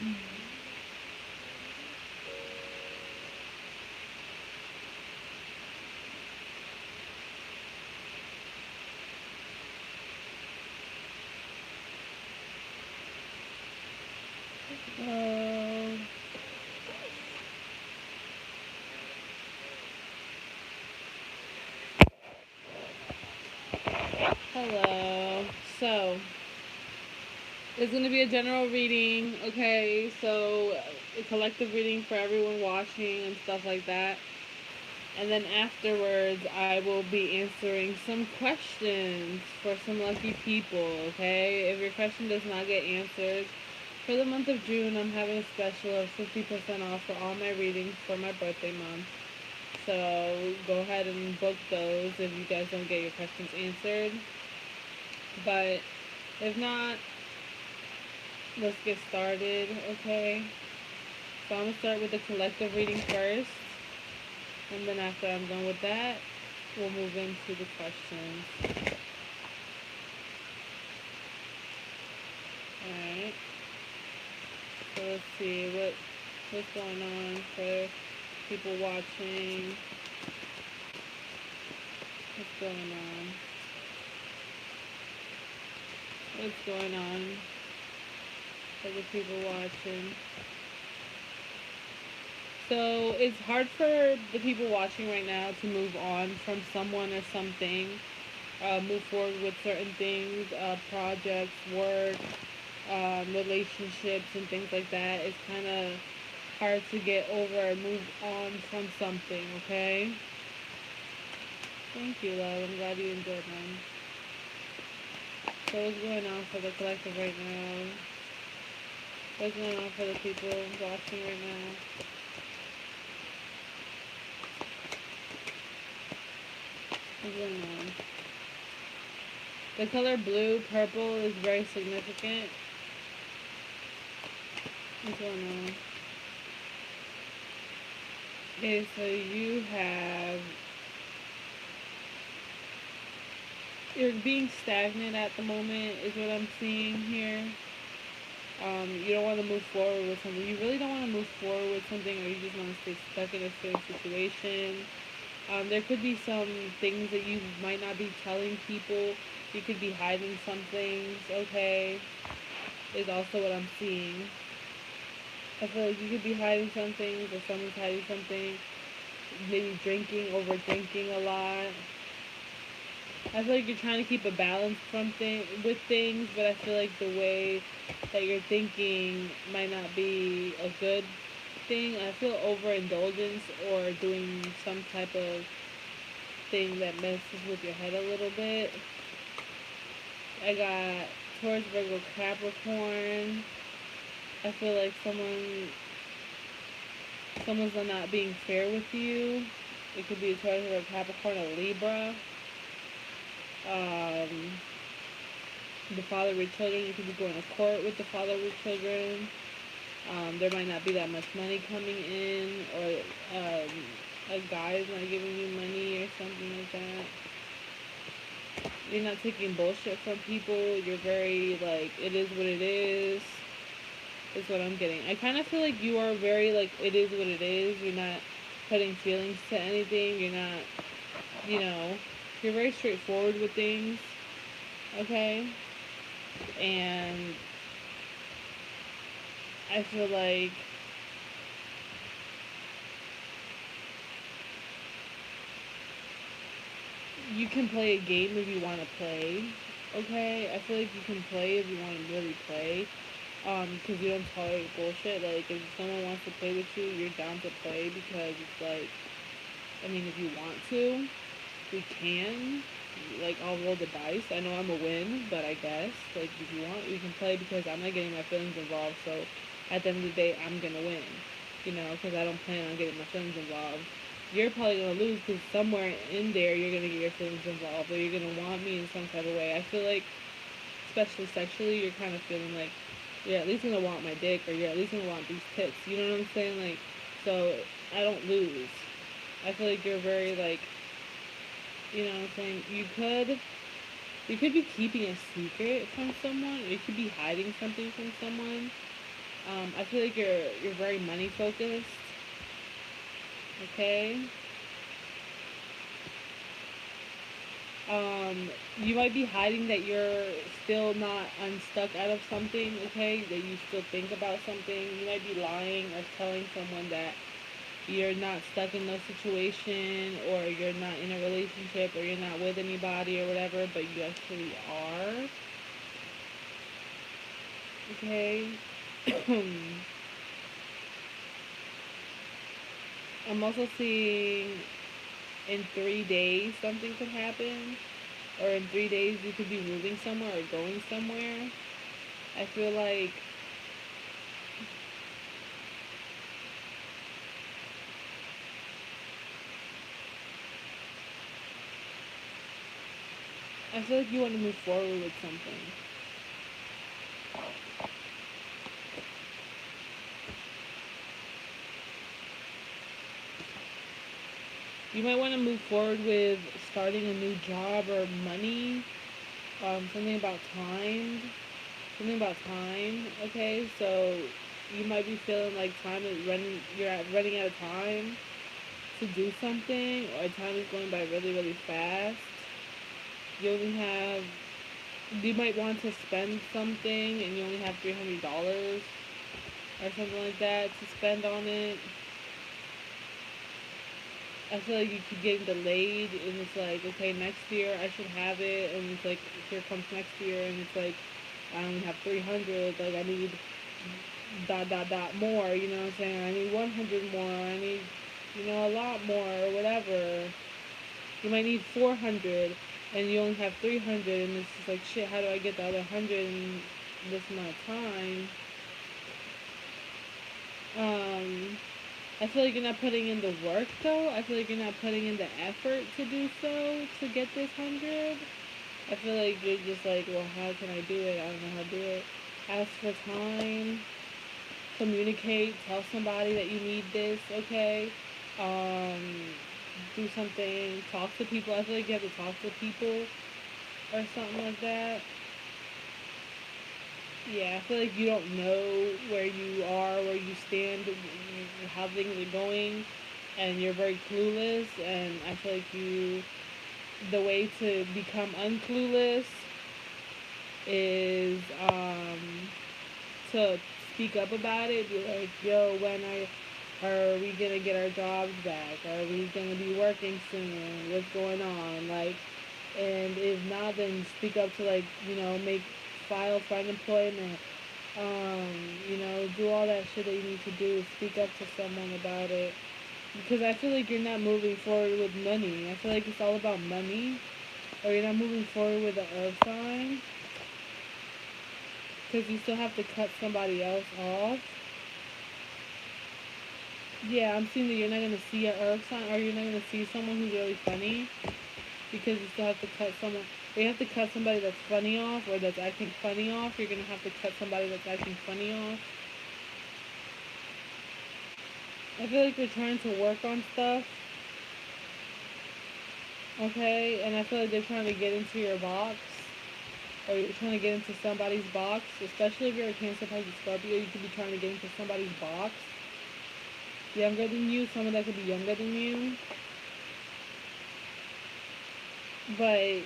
Um, Hello. So, it's going to be a general reading, okay? So, a collective reading for everyone watching and stuff like that. And then afterwards, I will be answering some questions for some lucky people, okay? If your question does not get answered, for the month of June, I'm having a special of 50% off for all my readings for my birthday month. So go ahead and book those if you guys don't get your questions answered. But if not, let's get started, okay? So I'm going to start with the collective reading first. And then after I'm done with that, we'll move into the questions. Alright. So let's see what's going on for people watching. What's going on? What's going on for the people watching? So it's hard for the people watching right now to move on from someone or something, move forward with certain things, projects, work, relationships, and things like that. It's kind of hard to get over and move on from something, okay? Thank you, love. I'm glad you enjoyed mine. So what's going on for the collective right now? What's going on for the people watching right now? What's going on? The color blue, purple is very significant. What's going on? Okay, so you're being stagnant at the moment is what I'm seeing here. You don't want to move forward with something. You really don't want to move forward with something, or you just want to stay stuck in a certain situation. There could be some things that you might not be telling people. You could be hiding some things, okay? Is also what I'm seeing. I feel like you could be hiding some things, or someone's hiding something. Maybe drinking, over drinking a lot. I feel like you're trying to keep a balance with things, but I feel like the way that you're thinking might not be a good thing. I feel overindulgence or doing some type of thing that messes with your head a little bit. I got Taurus, Virgo, Capricorn. I feel like someone's not being fair with you. It could be a Taurus, Virgo, Capricorn, or Libra. Um, the father of your children. You could be going to court with the father of your children. There might not be that much money coming in, or a guy is not giving you money or something like that. You're not taking bullshit from people. You're very, like, it is what it is what I'm getting. I kind of feel like you are very, like, it is what it is. You're not putting feelings to anything. You're not, you know, you're very straightforward with things, okay? And I feel like you can play a game if you want to play, okay? I feel like you can play if you want to really play, because you don't tolerate bullshit. Like, if someone wants to play with you, you're down to play, because it's like, I mean, if you want to, we can. Like, I'll roll the dice. I know I'm a win, but I guess, like, if you want, we can play, because I'm not getting my feelings involved, so at the end of the day, I'm gonna win, because I don't plan on getting my feelings involved. You're probably gonna lose, because somewhere in there, you're gonna get your feelings involved, or you're gonna want me in some type of way. I feel like, especially sexually, you're kind of feeling like you're at least gonna want my dick, or you're at least gonna want these tits. You know what I'm saying? Like, so I don't lose. I feel like you're very, like, you know what I'm saying? You could be keeping a secret from someone, or you could be hiding something from someone. I feel like you're very money focused. Okay. You might be hiding that you're still not unstuck out of something, okay? That you still think about something. You might be lying or telling someone that you're not stuck in no situation or you're not in a relationship or you're not with anybody or whatever, but you actually are, okay? I'm also seeing in 3 days something could happen, or in 3 days you could be moving somewhere or going somewhere. I feel like you want to move forward with something. You might want to move forward with starting a new job or money. Something about time. Something about time. Okay, so you might be feeling like time is running. Running out of time to do something, or time is going by really, really fast. You only have. You might want to spend something, and you only have $300 or something like that to spend on it. I feel like you keep getting delayed, and it's like, okay, next year I should have it, and it's like, here comes next year, and it's like, I only have 300, like, I need dot, dot, dot more, you know what I'm saying? I need 100 more, I need, a lot more, or whatever. You might need 400, and you only have 300, and it's just like, shit, how do I get the other 100 in this amount of time? Um, I feel like you're not putting in the work though. I feel like you're not putting in the effort to do so to get this 100. I feel like you're just like, well, how can I do it? I don't know how to do it. Ask for time. Communicate. Tell somebody that you need this. Okay. Um, do something. Talk to people. I feel like you have to talk to people or something like that. Yeah, I feel like you don't know where you are, where you stand, how things are going, and you're very clueless. And I feel like the way to become unclueless is to speak up about it. Be like, yo, are we gonna get our jobs back? Are we gonna be working soon? What's going on? Like, and if not, then speak up to, like, file for unemployment. Do all that shit that you need to do. Speak up to someone about it. Because I feel like you're not moving forward with money. I feel like it's all about money. Or you're not moving forward with the earth sign. Because you still have to cut somebody else off. Yeah, I'm seeing that you're not going to see an earth sign. Or you're not going to see someone who's really funny. Because you still have to cut someone. You have to cut somebody that's funny off. Or that's acting funny off. You're going to have to cut somebody that's acting funny off. I feel like you're trying to work on stuff, okay? And I feel like they're trying to get into your box, or you're trying to get into somebody's box. Especially if you're a Cancer, Pisces, Scorpio, you could be trying to get into somebody's box. Younger than you, someone that could be younger than you. But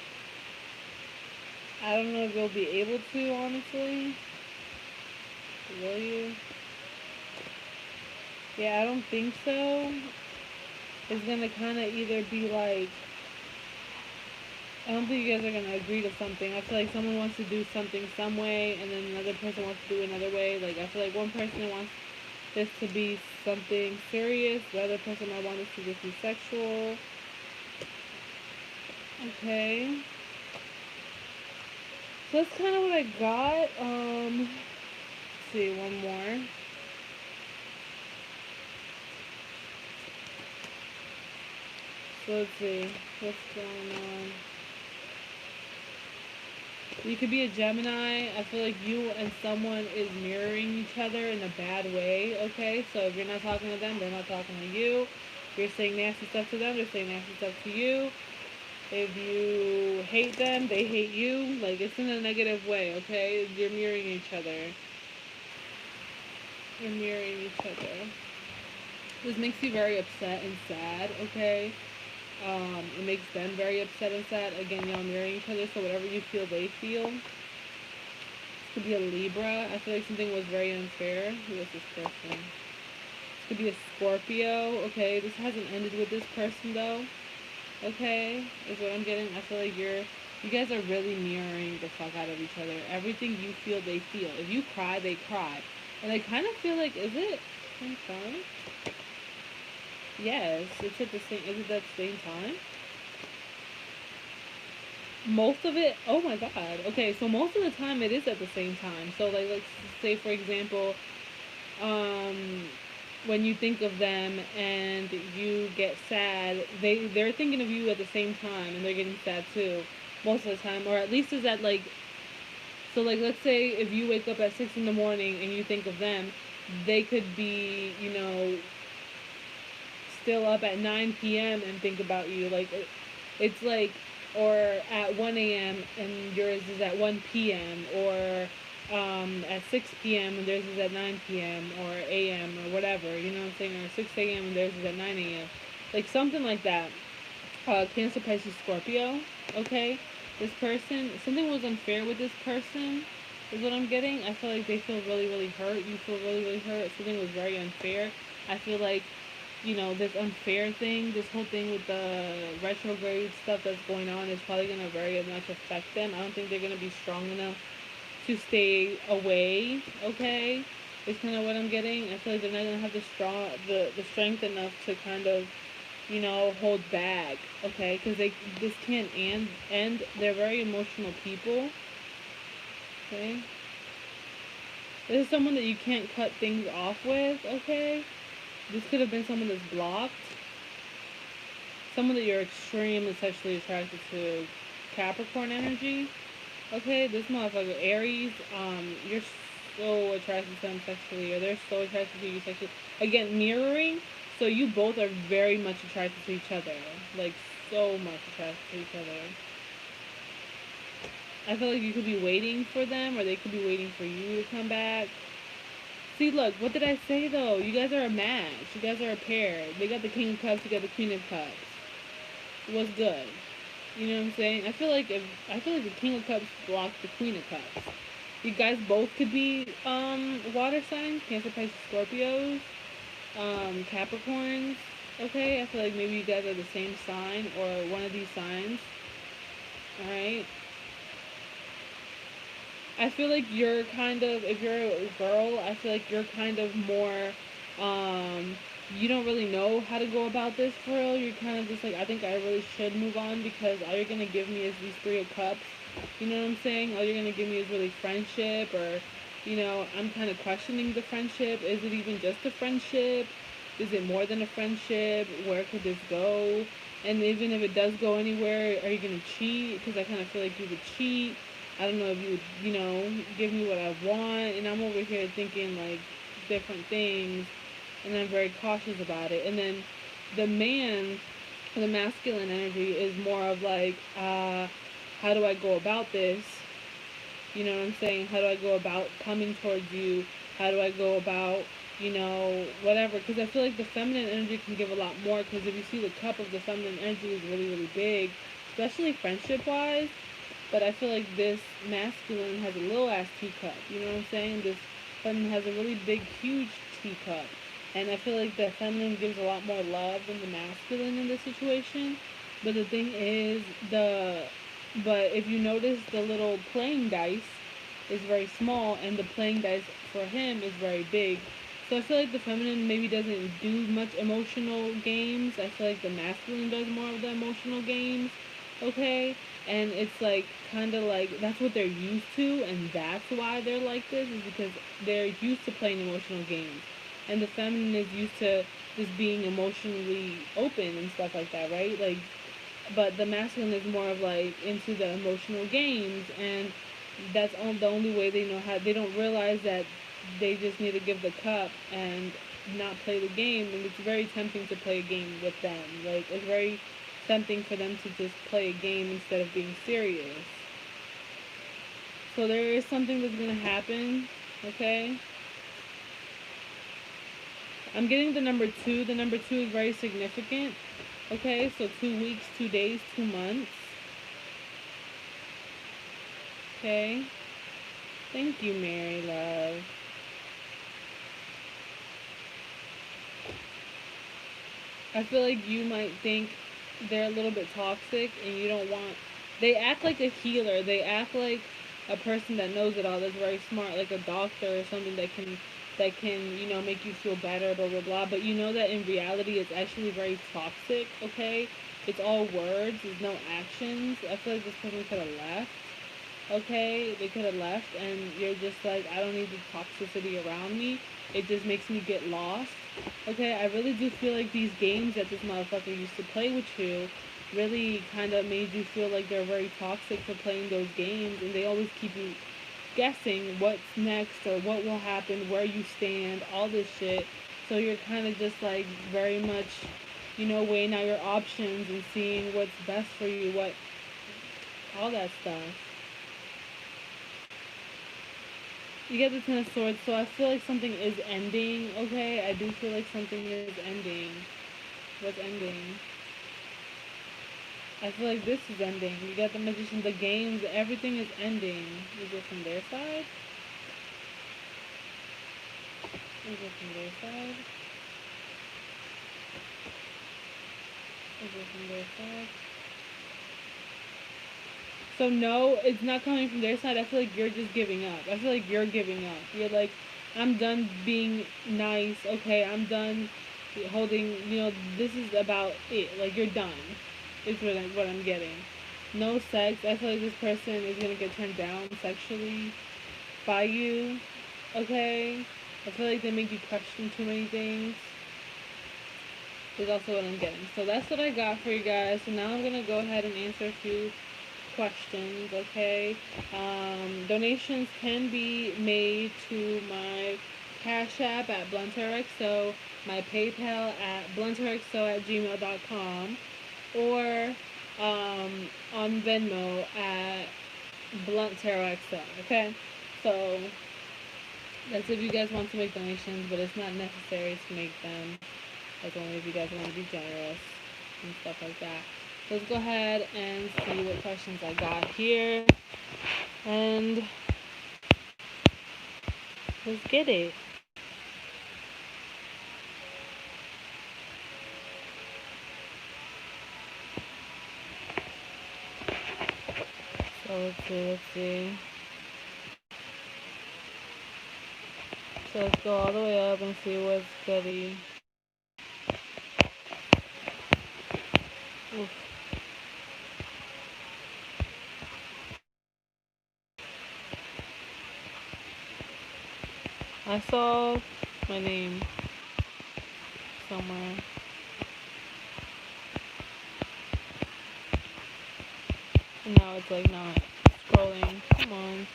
I don't know if you'll be able to, honestly. Will you? Yeah, I don't think so. It's gonna kind of either be like, I don't think you guys are gonna agree to something. I feel like someone wants to do something some way, and then another person wants to do another way. Like, I feel like one person wants this to be something serious, the other person might want this to just be sexual. Okay. So that's kind of what I got. Let's see, one more. So let's see, what's going on? You could be a Gemini. I feel like you and someone is mirroring each other in a bad way, okay? So if you're not talking to them, they're not talking to you. If you're saying nasty stuff to them, they're saying nasty stuff to you. If you hate them, they hate you. Like, it's in a negative way, okay? You're mirroring each other. You're mirroring each other. This makes you very upset and sad, okay? It makes them very upset and sad. Again, y'all mirroring each other, so whatever you feel, they feel. This could be a Libra. I feel like something was very unfair. Who is this person? This could be a Scorpio, okay? This hasn't ended with this person, though. Okay? Is what I'm getting. I feel like you guys are really mirroring the fuck out of each other. Everything you feel, they feel. If you cry, they cry. And I kind of feel like, is it same time? Yes, it's at the same. Is it at the same time? Most of it. Oh my god. Okay, so most of the time it is at the same time. So like, let's say for example, um, when you think of them and you get sad, they're thinking of you at the same time and they're getting sad too, most of the time. Or at least is that like, so like let's say if you wake up at 6 in the morning and you think of them, they could be, still up at 9 p.m. and think about you. Like it's like, or at 1 a.m. and yours is at 1 p.m. or at 6 p.m. and theirs is at 9 p.m. or a.m. or whatever. You know what I'm saying? Or 6 a.m. and theirs is at 9 a.m. Like something like that. Cancer, Pisces, Scorpio. Okay, this person, something was unfair with this person. Is what I'm getting. I feel like they feel really, really hurt. You feel really, really hurt. Something was very unfair. I feel like this unfair thing, this whole thing with the retrograde stuff that's going on is probably going to very much affect them. I don't think they're going to be strong enough to stay away, okay? It's kind of what I'm getting. I feel like they're not going to have the strength enough to kind of, hold back, okay? Because this can't end. They're very emotional people, okay? This is someone that you can't cut things off with, okay? This could have been someone that's blocked. Someone that you're extremely sexually attracted to. Capricorn energy. Okay, this motherfucker, Aries, you're so attracted to them sexually, or they're so attracted to you sexually. Again, mirroring, so you both are very much attracted to each other. Like, so much attracted to each other. I feel like you could be waiting for them, or they could be waiting for you to come back. See, look, what did I say though? You guys are a match. You guys are a pair. They got the King of Cups, you got the Queen of Cups. What's good? You know what I'm saying? I feel like the King of Cups blocks the Queen of Cups. You guys both could be water signs, Cancer, Pisces, Scorpios, Capricorns. Okay, I feel like maybe you guys are the same sign or one of these signs. All right. I feel like you're kind of, if you're a girl, I feel like you're kind of more, you don't really know how to go about this for real. You're kind of just like, I think I really should move on because all you're going to give me is these Three of Cups. You know what I'm saying? All you're going to give me is really friendship, or, I'm kind of questioning the friendship. Is it even just a friendship? Is it more than a friendship? Where could this go? And even if it does go anywhere, are you going to cheat? Because I kind of feel like you would cheat. I don't know if you would, give me what I want. And I'm over here thinking like different things. And I'm very cautious about it. And then the man, the masculine energy is more of like, how do I go about this? You know what I'm saying? How do I go about coming towards you? How do I go about, whatever? Because I feel like the feminine energy can give a lot more. Because if you see the cup of the feminine energy is really, really big, especially friendship wise. But I feel like this masculine has a little ass teacup. You know what I'm saying? This feminine has a really big, huge teacup. And I feel like the feminine gives a lot more love than the masculine in this situation. But the thing is, but if you notice, the little playing dice is very small, and the playing dice for him is very big. So I feel like the feminine maybe doesn't do much emotional games. I feel like the masculine does more of the emotional games. Okay? And it's like kind of like that's what they're used to, and that's why they're like this, is because they're used to playing emotional games, and the feminine is used to just being emotionally open and stuff like that, right? Like, but the masculine is more of like into the emotional games, and that's the only way they know how. They don't realize that they just need to give the cup and not play the game, and it's very tempting to play a game with them. Like, it's very tempting for them to just play a game instead of being serious. So there is something that's going to happen, okay? I'm getting the number two. The number two is very significant. Okay, so 2 weeks, 2 days, 2 months. Okay. Thank you, Mary Love. I feel like you might think they're a little bit toxic and you don't want. They act like a healer. They act like a person that knows it all, that's very smart, like a doctor or something that can make you feel better, blah blah blah. But you know that in reality, it's actually very toxic. Okay, it's all words. There's no actions. I feel like this person could have left. Okay, they could have left, and you're just like, I don't need the toxicity around me. It just makes me get lost. Okay, I really do feel like these games that this motherfucker used to play with you really kind of made you feel like they're very toxic for playing those games, and they always keep you guessing what's next or what will happen, where you stand, all this shit. So you're kind of just like very much, weighing out your options and seeing what's best for you, all that stuff. You get the Ten of Swords, so I feel like something is ending, okay? I do feel like something is ending. What's ending? I feel like this is ending. You got the Magician, the games, everything is ending. Is it from their side? Is it from their side? Is it from their side? So no, it's not coming from their side. I feel like you're just giving up. I feel like you're giving up. You're like, I'm done being nice. Okay, I'm done holding. This is about it. Like you're done. Is what I'm getting. No sex. I feel like this person is gonna get turned down sexually by you. Okay. I feel like they make you question too many things. Is also what I'm getting. So that's what I got for you guys. So now I'm gonna go ahead and answer a few questions, okay? Donations can be made to my Cash App at BluntRxO, my PayPal at bluntrxo@gmail.com, or on Venmo at BluntTarotXO, okay? So that's if you guys want to make donations, but it's not necessary to make them. That's only if you guys want to be generous and stuff like that. Let's go ahead and see what questions I got here. And let's get it. So let's see. So let's go all the way up and see what's goody. Oof. I saw my name somewhere. And now it's like not scrolling. Come on.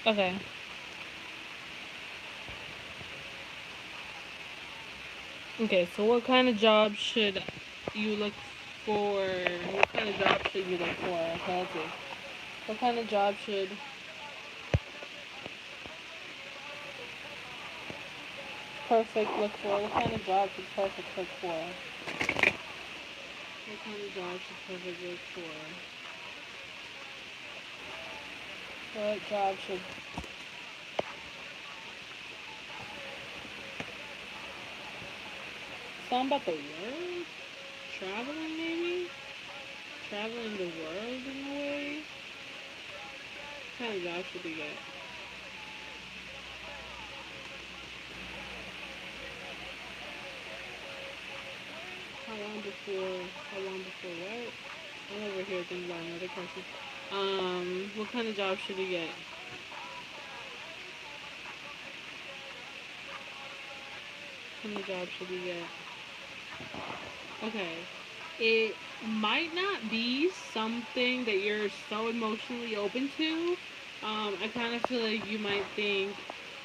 Okay. Okay, so what kind of job should you look for? What kind of job should you look for? Okay, let's see. What kind of job should perfect look for? What kind of job should perfect look for? What kind of job should perfect look for? What job should something about the world? Traveling maybe? Traveling the world in a way? What kind of job should we get? How long before what? I'm over here thinking about another question. What kind of job should we get? What kind of job should we get? Okay. It might not be something that you're so emotionally open to. I kind of feel like you might think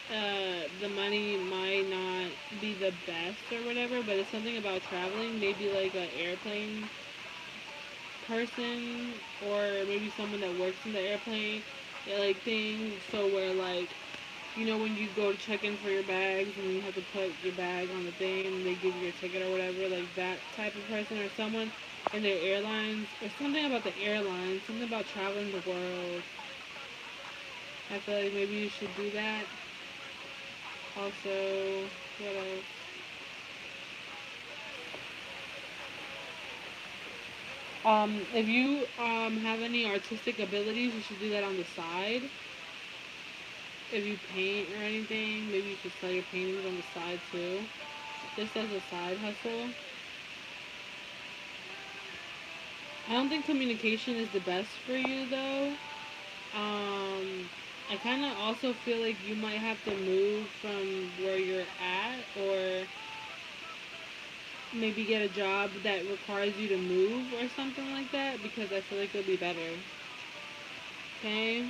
the money might not be the best or whatever, but it's something about traveling, maybe like an airplane person or maybe someone that works in the airplane like thing. So where like You know, when you go to check in for your bags and you have to put your bag on the thing and they give you your ticket or whatever, like that type of person, or someone in their airlines, or something about the airlines, something about traveling the world. I feel like maybe you should do that. Also, what else? If you have any artistic abilities, you should do that on the side. If you paint or anything, maybe you should sell your paintings on the side too, just as a side hustle. I don't think communication is the best for you though. I kind of also feel like you might have to move from where you're at, or maybe get a job that requires you to move or something like that, because I feel like it'll be better. Okay?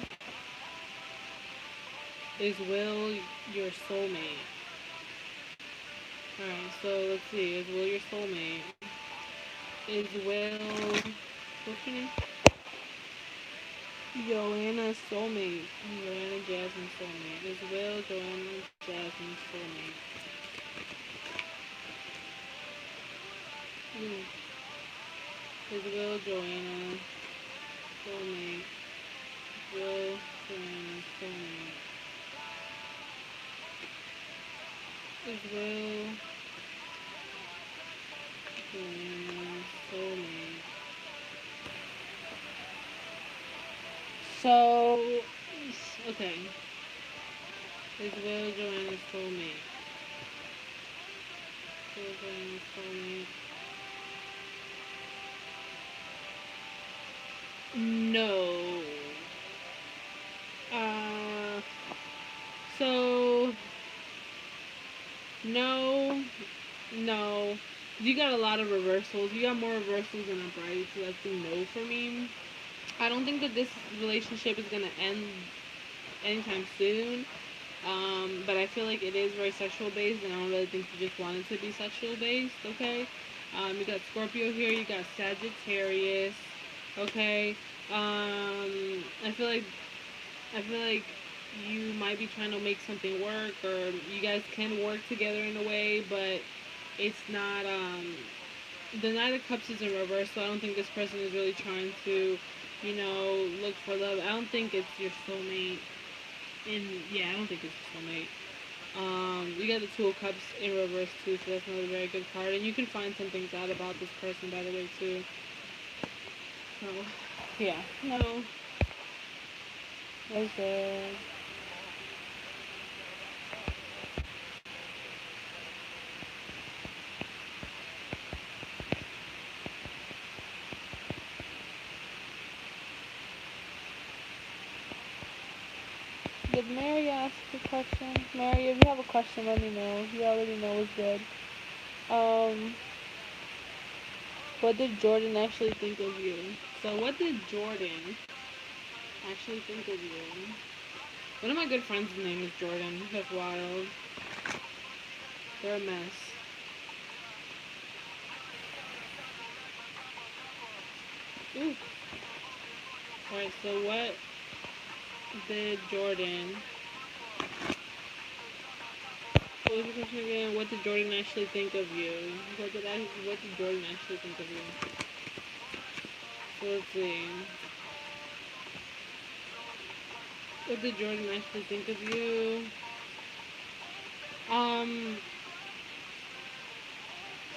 Is Will your soulmate? Alright, so let's see. Is Will your soulmate? Is Will. What's your name? Joanna's soulmate. Joanna Jasmine's soulmate. Is Will Joanna Jasmine's soulmate? Mm. Is Will Joanna soulmate? Will Joanna soulmate? Is Will Joanna soulmate? So, okay. Is Will Joanna's soulmate? Will Joanna's soulmate? No. Uh, so no, no. You got a lot of reversals. You got more reversals than uprights, so that's a no for me. I don't think that this relationship is gonna end anytime soon. But I feel like it is very sexual based, and I don't really think you just want it to be sexual based. Okay. You got Scorpio here. You got Sagittarius. Okay. I feel like you might be trying to make something work, or you guys can work together in a way, but it's not. The Knight of Cups is in reverse, so I don't think this person is really trying to, look for love. I don't think it's your soulmate. And yeah, I don't think it's your soulmate. You got the Two of Cups in reverse too, so that's another very good card. And you can find some things out about this person, by the way, too. So, yeah, no, there's a. Did Mary ask a question? Mary, if you have a question, let me know. You already know it's good. Um, what did Jordan actually think of you? So, what did Jordan actually think of you? One of my good friends' name is Jordan. That's wild. They're a mess. Ooh. Alright, so what did Jordan. What was the question again? What did Jordan actually think of you? What did Jordan actually think of you? So let's see. What did Jordan actually think of you? Um,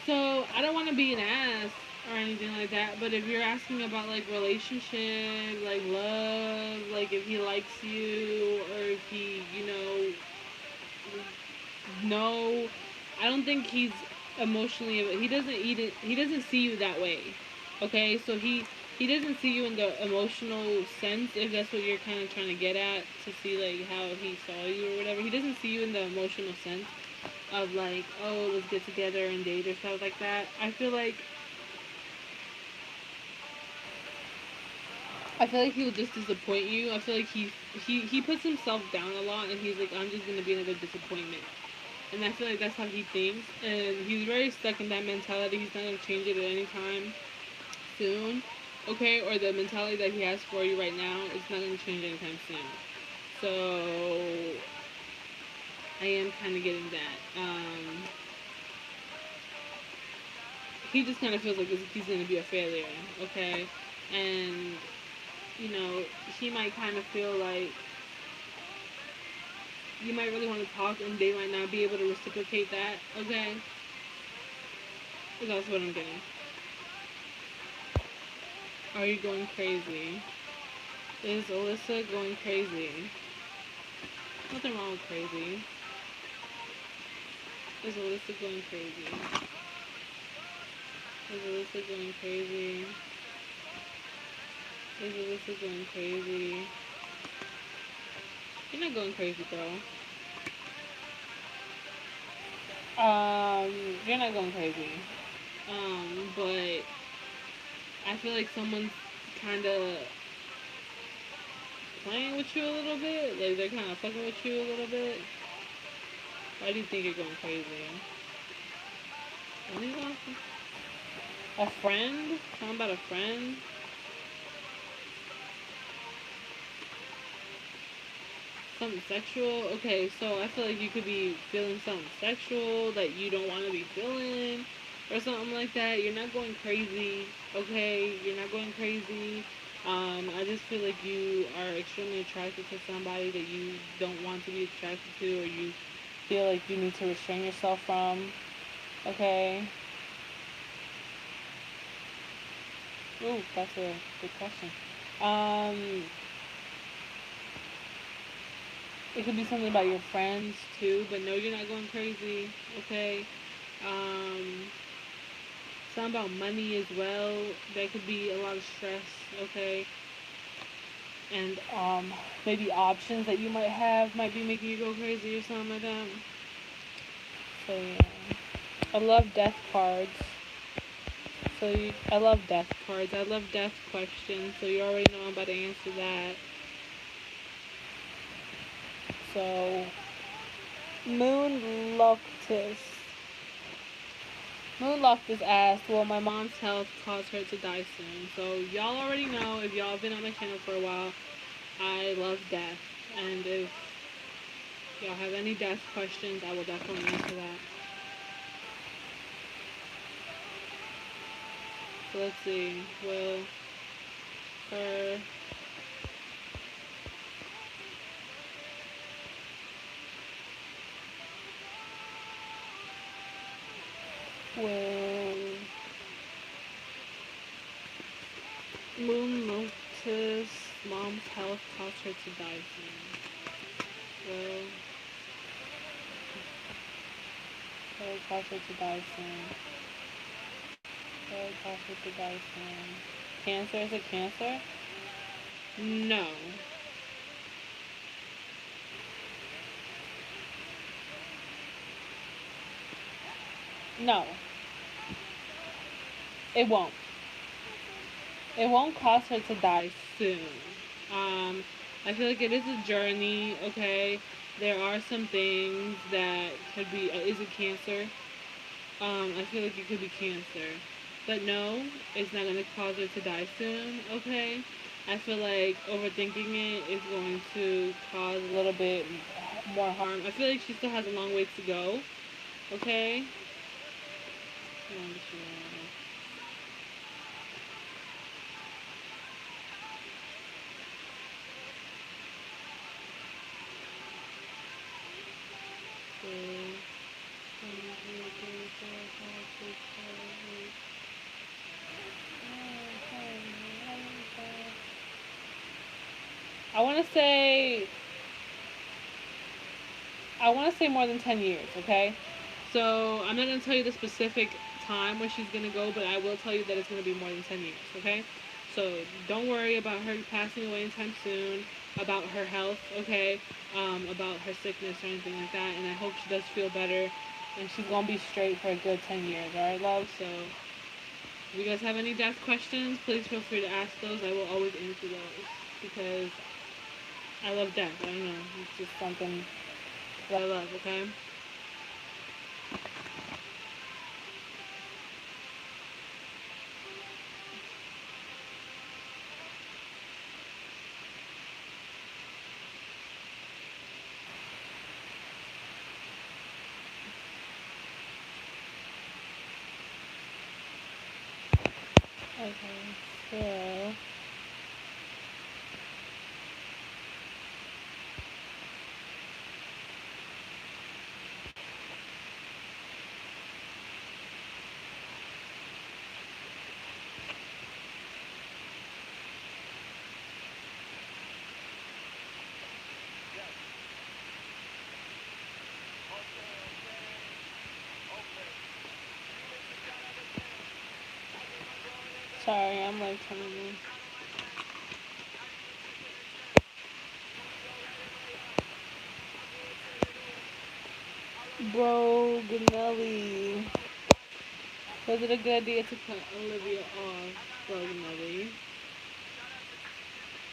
so I don't want to be an ass or anything like that, but if you're asking about like relationship, like love, like if he likes you or if he, no, I don't think he's emotionally. He doesn't eat it. He doesn't see you that way. Okay, so he doesn't see you in the emotional sense. If that's what you're kind of trying to get at, to see like how he saw you or whatever. He doesn't see you in the emotional sense of like, oh, let's get together and date or stuff like that. I feel like he'll just disappoint you. I feel like he puts himself down a lot, and he's like, I'm just gonna be another disappointment. And I feel like that's how he thinks, and he's very stuck in that mentality. He's not gonna change it at any time soon, okay? Or the mentality that he has for you right now is not gonna change anytime soon. So I am kind of getting that. He just kind of feels like he's going to be a failure, okay? And, you know, she might kind of feel like you might really want to talk and they might not be able to reciprocate that, okay? That's what I'm getting. Are you going crazy? Is Alyssa going crazy? Nothing wrong with crazy. Is Alyssa going crazy? Is Alyssa going crazy? Is Alyssa going crazy? You're not going crazy, girl. You're not going crazy. But I feel like someone's kind of playing with you a little bit. Like, they're kind of fucking with you a little bit. Why do you think you're going crazy? What are you talking? A friend? Talking about a friend? Something sexual? Okay, so I feel like you could be feeling something sexual that you don't want to be feeling or something like that. You're not going crazy, okay? You're not going crazy. I just feel like you are extremely attracted to somebody that you don't want to be attracted to, or you feel like you need to restrain yourself from, okay? Ooh, that's a good question. It could be something about your friends too, but no, you're not going crazy, okay? Um, Something about money as well. That could be a lot of stress, okay? And maybe options that you might have might be making you go crazy or something like that. So yeah, I love death cards. I love death cards. I love death questions. So you already know I'm about to answer that. So Moon Loctus. Moonlocked asked, will my mom's health cause her to die soon? So y'all already know, if y'all have been on my channel for a while, I love death. And if y'all have any death questions, I will definitely answer that. So let's see. Will her will Moon Lotus mom's health cause her to die soon? Will cause her to die soon? Will cause her to die soon? Cancer? Is it cancer? No. No. It won't. It won't cause her to die soon. I feel like it is a journey, okay? There are some things that could be, is it cancer? I feel like it could be cancer. But no, it's not going to cause her to die soon, okay? I feel like overthinking it is going to cause a little bit more harm. I feel like she still has a long ways to go, okay? I want to say more than 10 years, okay? So I'm not going to tell you the specific time when she's going to go, but I will tell you that it's going to be more than 10 years, okay? So don't worry about her passing away anytime soon, about her health, okay? About her sickness or anything like that. And I hope she does feel better. And she's going to be straight for a good 10 years, alright, love? So if you guys have any death questions, please feel free to ask those. I will always answer those because I love death. I don't know. It's just something that I love, okay? Okay, so sorry, I'm like telling you. Bro, Ganelli. Was it a good idea to cut Olivia off, Bro Ganelli?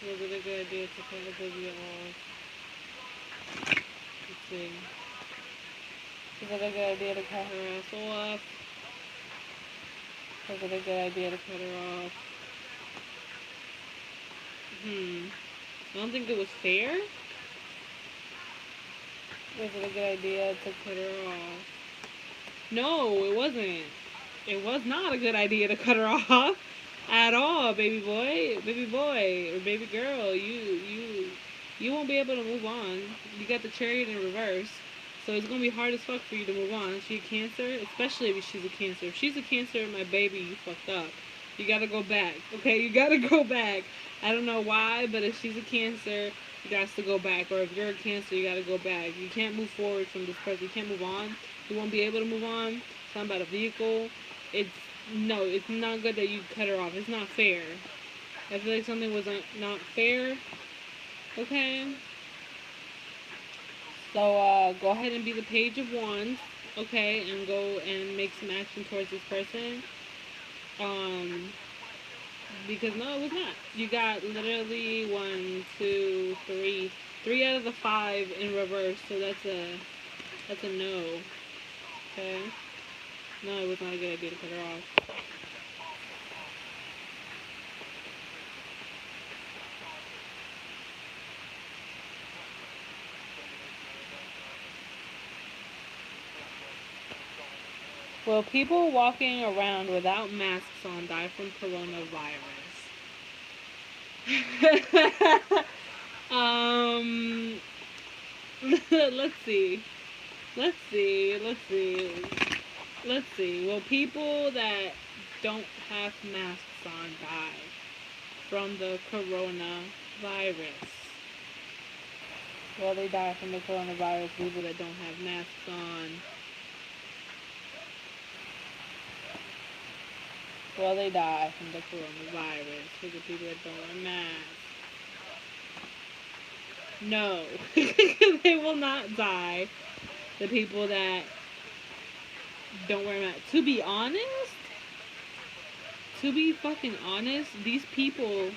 Was it a good idea to cut Olivia off? Let's see. Was it a good idea to cut her ass off? Was it a good idea to cut her off? I don't think it was fair. Was it a good idea to cut her off? No, it wasn't. It was not a good idea to cut her off at all, baby boy, or baby girl. You won't be able to move on. You got the chariot in reverse, so it's gonna be hard as fuck for you to move on. Is she a Cancer? Especially if she's a Cancer. If she's a Cancer, my baby, you fucked up. You gotta go back. Okay, you gotta go back. I don't know why, but if she's a Cancer, you got to go back. Or if you're a Cancer, you gotta go back. You can't move forward from this person. You can't move on. You won't be able to move on. Something about a vehicle. It's no, it's not good that you cut her off. It's not fair. I feel like something was not fair. Okay. So go ahead and be the Page of Wands. Okay, and go and make some action towards this person. Um, because no, it was not. You got literally 3 out of the 5 in reverse. So that's a no. Okay. No, it was not a good idea to cut her off. Will people walking around without masks on die from coronavirus? um, let's see. Let's see. Let's see. Let's see. Will people that don't have masks on die from the coronavirus? Will they die from the coronavirus? People that don't have masks on. Well, they die from the coronavirus for the people that don't wear masks. No, they will not die. The people that don't wear masks. To be fucking honest, these people,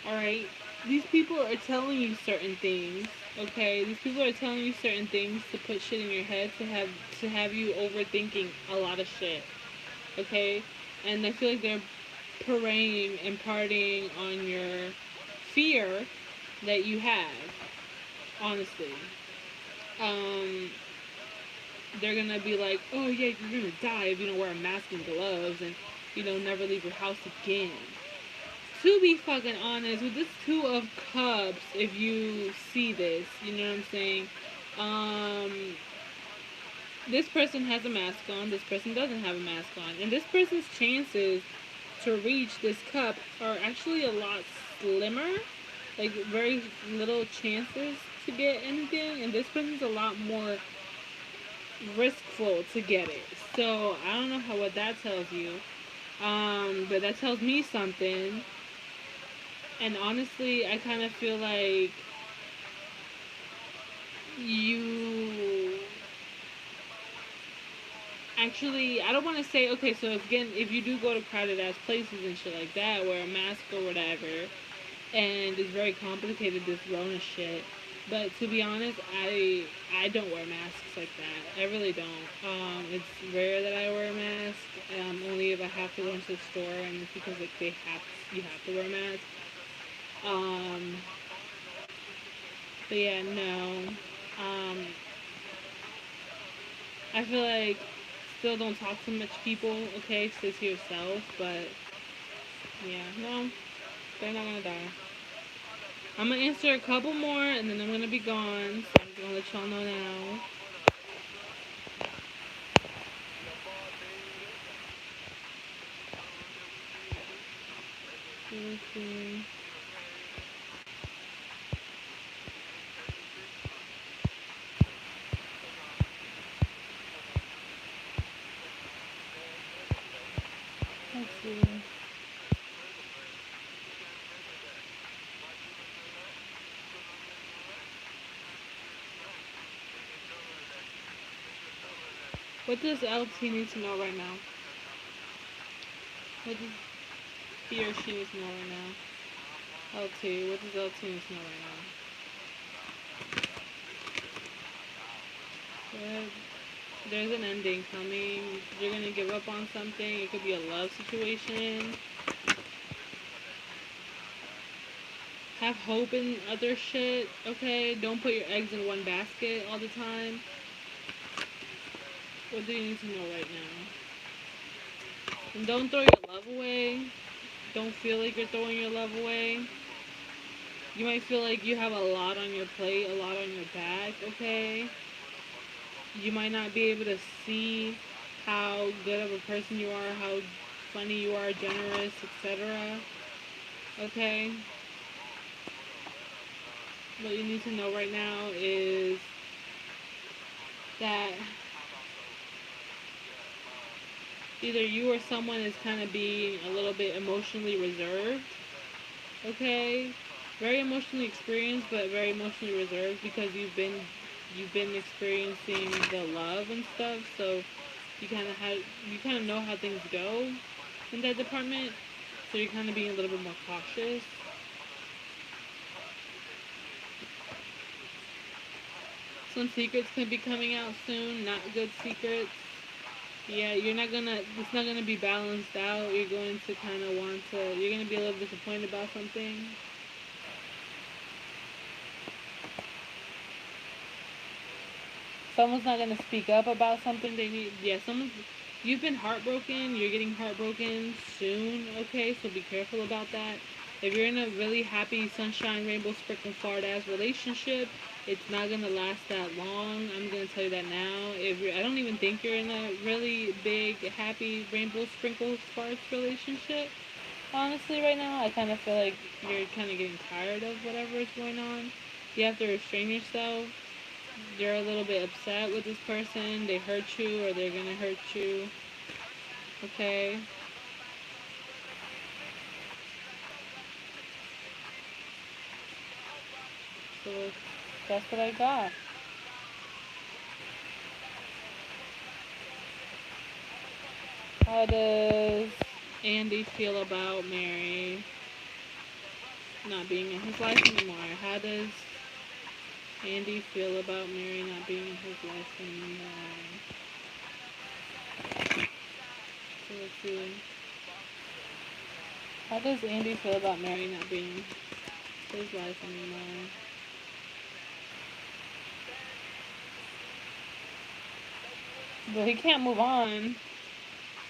alright, these people are telling you certain things. Okay, these people are telling you certain things to put shit in your head to have you overthinking a lot of shit. Okay, and I feel like they're preying and partying on your fear that you have, honestly. They're gonna be like, oh yeah, you're gonna die if you don't wear a mask and gloves and, never leave your house again. To be fucking honest, with this Two of Cups, if you see this, you know what I'm saying? Um, this person has a mask on, this person doesn't have a mask on. And this person's chances to reach this cup are actually a lot slimmer. Like, very little chances to get anything. And this person's a lot more riskful to get it. So, I don't know what that tells you. But that tells me something. And honestly, I kind of feel like you actually, I don't want to say, okay, so again, if you do go to crowded ass places and shit like that, wear a mask or whatever, and it's very complicated, this Rona shit. But to be honest, I don't wear masks like that. I really don't. It's rare that I wear a mask. Only if I have to go into the store, and it's because like you have to wear a mask. Um, but yeah, no. I feel like still don't talk to much people. Okay, stay to yourself. But Yeah, no, they're not gonna die. I'm gonna answer a couple more and then I'm gonna be gone. So I'm just gonna let y'all know now. Let's see. Let's see. What does LT need to know right now? What does he or she need to know right now? LT, what does LT need to know right now? There's an ending coming. You're gonna give up on something. It could be a love situation. Have hope in other shit, okay? Don't put your eggs in one basket all the time. What do you need to know right now? And don't throw your love away. Don't feel like you're throwing your love away. You might feel like you have a lot on your plate, a lot on your back, okay? You might not be able to see how good of a person you are, how funny you are, generous, etc. Okay? What you need to know right now is that either you or someone is kind of being a little bit emotionally reserved, okay? Very emotionally experienced, but very emotionally reserved because you've been experiencing the love and stuff, so you kind of know how things go in that department, so you're kind of being a little bit more cautious. Some secrets could be coming out soon, not good secrets. Yeah, it's not gonna be balanced out. You're going to kind of you're gonna be a little disappointed about something. Someone's not gonna speak up about something they need. Yeah, you've been heartbroken. You're getting heartbroken soon. Okay, so be careful about that. If you're in a really happy, sunshine, rainbow, sprinkle, fart ass relationship, it's not gonna last that long. I'm gonna tell you that now. I don't even think you're in a really big, happy, rainbow, sprinkle, farts relationship. Honestly, right now, I kind of feel like you're kind of getting tired of whatever is going on. You have to restrain yourself. You're a little bit upset with this person. They hurt you or they're gonna hurt you. Okay? So that's what I got. How does Andy feel about Mary not being in his life anymore? How does Andy feel about Mary not being in his life anymore? So let's see. How does Andy feel about Mary not being in his life anymore? But he can't move on.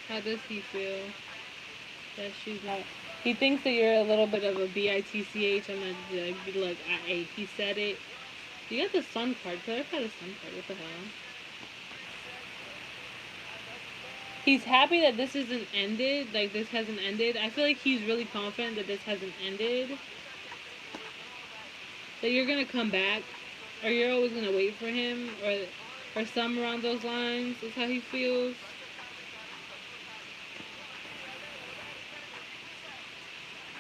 How does he feel that she's not? He thinks that you're a little bit of a bitch. I'm not look. He said it. You got the sun card. Could I had a sun card? What the hell? He's happy that this isn't ended. Like this hasn't ended. I feel like he's really confident that this hasn't ended. That you're gonna come back, or you're always gonna wait for him, or some around those lines. Is how he feels.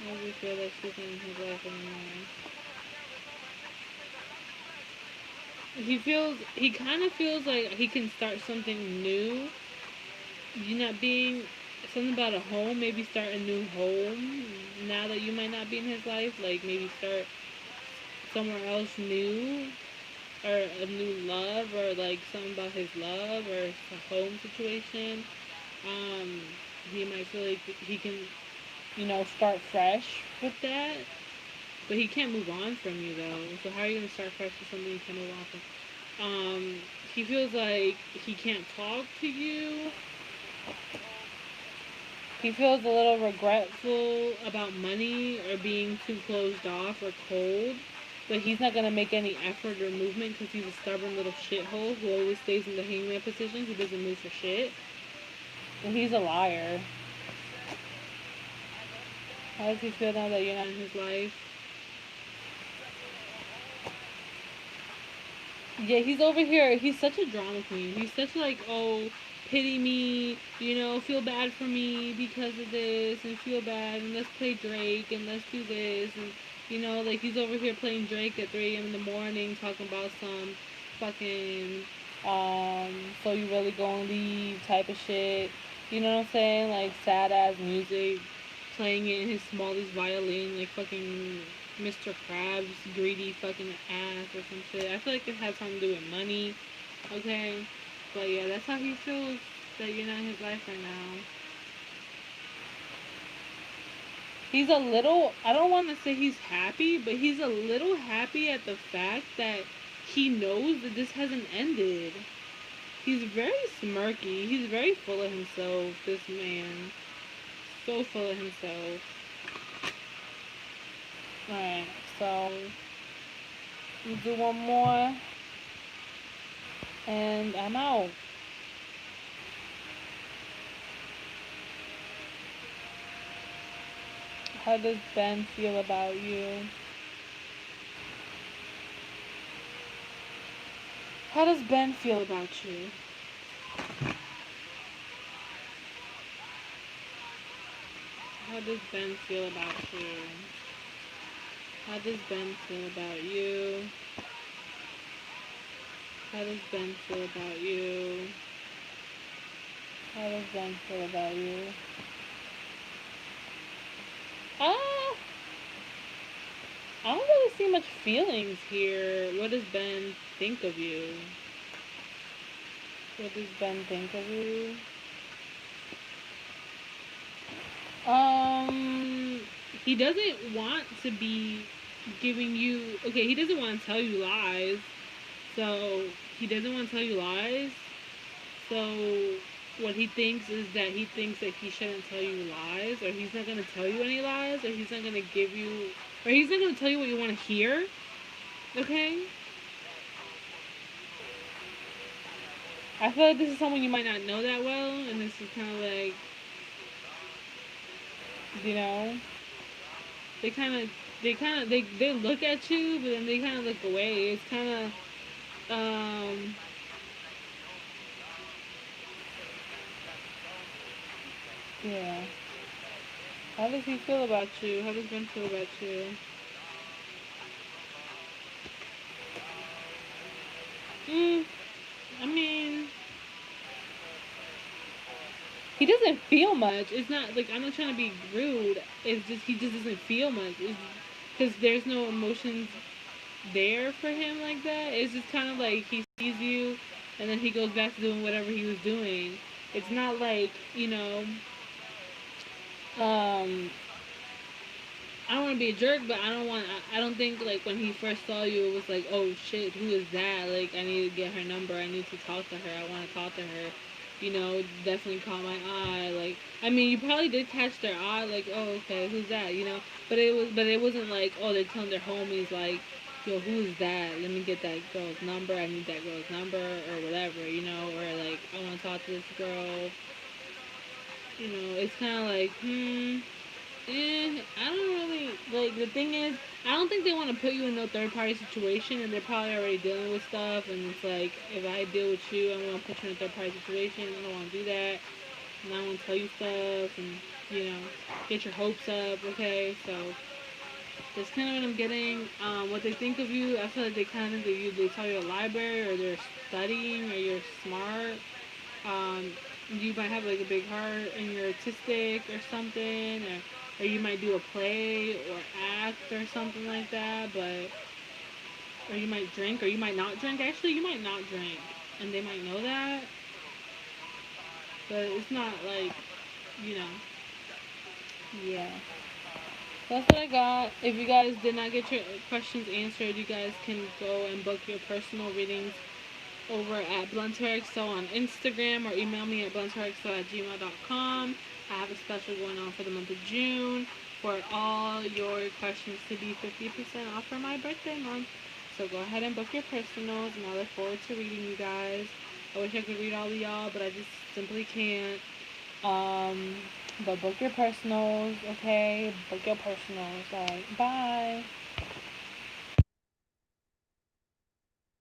How does he feel that she's in his life anymore? He kind of feels like he can start something new. You not being something about a home, maybe start a new home now that you might not be in his life. Like maybe start somewhere else new, or a new love, or like something about his love or a home situation. Um, he might feel like he can, start fresh with that. But he can't move on from you though. So how are you gonna start fresh with something you can't move on from? He feels like he can't talk to you. He feels a little regretful about money or being too closed off or cold. But he's not going to make any effort or movement because he's a stubborn little shithole who always stays in the hangman position, who doesn't move for shit. And he's a liar. How does he feel now that you're not in his life? Yeah, he's over here. He's such a drama queen. He's such like, oh, pity me, feel bad for me because of this, and feel bad, and let's play Drake, and let's do this, and like he's over here playing Drake at 3 a.m. in the morning, talking about some fucking, so you really gonna leave type of shit. You know what I'm saying? Like sad ass music, playing it in his smallest violin, like fucking Mr. Krabs, greedy fucking ass or some shit. I feel like it has something to do with money, okay? But yeah, that's how he feels that you're not in his life right now. He's a little, I don't want to say he's happy, but he's a little happy at the fact that he knows that this hasn't ended. He's very smirky. He's very full of himself, this man. So full of himself. Alright, so we'll do one more. And I'm out. How does Ben feel about you? How does Ben feel about you? How does Ben feel about you? How does Ben feel about you? How does Ben feel about you? How does Ben feel about you? Ah! I don't really see much feelings here. What does Ben think of you? What does Ben think of you? He doesn't want to be giving you. Okay, he doesn't want to tell you lies. So he doesn't want to tell you lies. So what he thinks is that he shouldn't tell you lies, or he's not gonna tell you any lies, or he's not gonna give you, or he's not gonna tell you what you want to hear. Okay. I feel like this is someone you might not know that well, and this is kind of like, you know, they look at you, but then they kind of look away. It's kind of, yeah. How does he feel about you? How does Ben feel about you? I mean, he doesn't feel much. It's not like I'm not trying to be rude. It's just he just doesn't feel much. Because there's no emotions there for him like that. It's just kind of like he sees you, and then he goes back to doing whatever he was doing. It's not like um, I don't want to be a jerk, but I don't think like when he first saw you, it was like, oh shit, who is that? Like I need to get her number. I need to talk to her. I want to talk to her. Definitely caught my eye. Like, I mean, you probably did catch their eye. Like, oh, okay, who's that? But it wasn't like, oh, they're telling their homies like, yo, who is that? Let me get that girl's number. I need that girl's number or whatever. Or like, I want to talk to this girl. It's kind of like, I don't really like. The thing is, I don't think they want to put you in no third party situation, and they're probably already dealing with stuff. And it's like, if I deal with you, I'm gonna put you in a third party situation. I don't want to do that, and I want to tell you stuff, and get your hopes up. Okay, so that's kind of what I'm getting. What they think of you, I feel like they kind of they tell you a library, or they're studying, or you're smart. Um, you might have like a big heart, and you're artistic or something, or you might do a play or act or something like that, or you might drink or you might not drink. Actually, you might not drink, and they might know that, but it's not like, you know, yeah. That's what I got. If you guys did not get your questions answered, you guys can go and book your personal readings over at BluntHerXO on Instagram, or email me at blunterxo@gmail.com. I have a special going on for the month of June for all your questions to be 50% off for my birthday month. So go ahead and book your personals, and I look forward to reading you guys. I wish I could read all of y'all, but I just simply can't. Um, but book your personals, okay? Book your personals. Alright, bye.